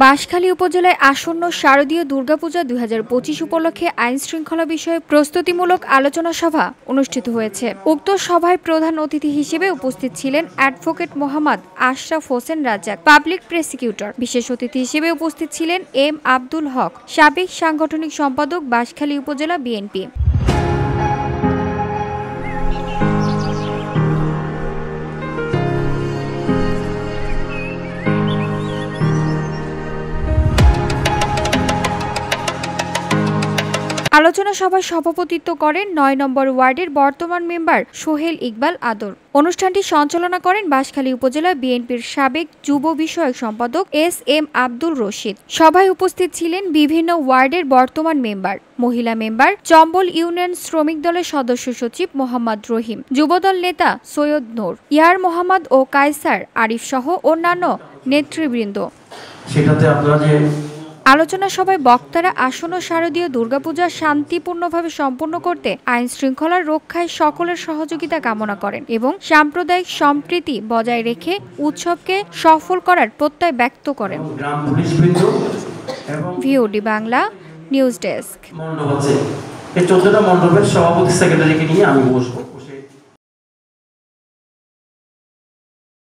বাঁশখালী উপজেলায় আসন্ন শারদীয় দুর্গাপূজা ২০২৫ উপলক্ষে আইন শৃঙ্খলা বিষয়ে প্রস্তুতিমূলক আলোচনা সভা অনুষ্ঠিত হয়েছে। উক্ত সভায় প্রধান অতিথি হিসেবে উপস্থিত ছিলেন advocate Mohammad Ashraf Hossain Razzak, public prosecutor. বিশেষ অতিথি হিসেবে উপস্থিত ছিলেন এম আব্দুল হক, সাবেক সাংগঠনিক সম্পাদক, বাঁশখালী উপজেলা বিএনপি। আলোচনা সভায় সভাপতিত্ব করেন ৯ নম্বর ওয়ার্ডের বর্তমান মেম্বার সোহেল ইকবাল আদর। অনুষ্ঠানটি সঞ্চালনা করেন বাঁশখালী উপজেলা বিএনপির সাবেক যুব বিষয়ক সম্পাদক এস এম আব্দুল রশিদ। সভায় উপস্থিত ছিলেন বিভিন্ন ওয়ার্ডের বর্তমান মেম্বার, মহিলা মেম্বার, চম্বল ইউনিয়ন শ্রমিক দলের সদস্য সচিব মোহাম্মদ রহিম, যুবদল নেতা সৈয়দ নূর, ইয়ার মোহাম্মদ ও কায়সার আরিফ সহ অন্যান্য নেতৃবৃন্দ। আলোচনা সভায় বক্তারা আসন্ন শারদীয় দুর্গাপূজা শান্তিপূর্ণভাবে সম্পন্ন করতে আইন শৃঙ্খলার রক্ষায় সকলের সহযোগিতা কামনা করেন এবং সাম্প্রদায়িক সম্প্রীতি বজায় রেখে উৎসবকে সফল করার প্রত্যয় ব্যক্ত করেন। VOD Bangla news desk. এই 14টা মণ্ডপের সভাপতি সেক্রেটারিকে নিয়ে আমি বসবো।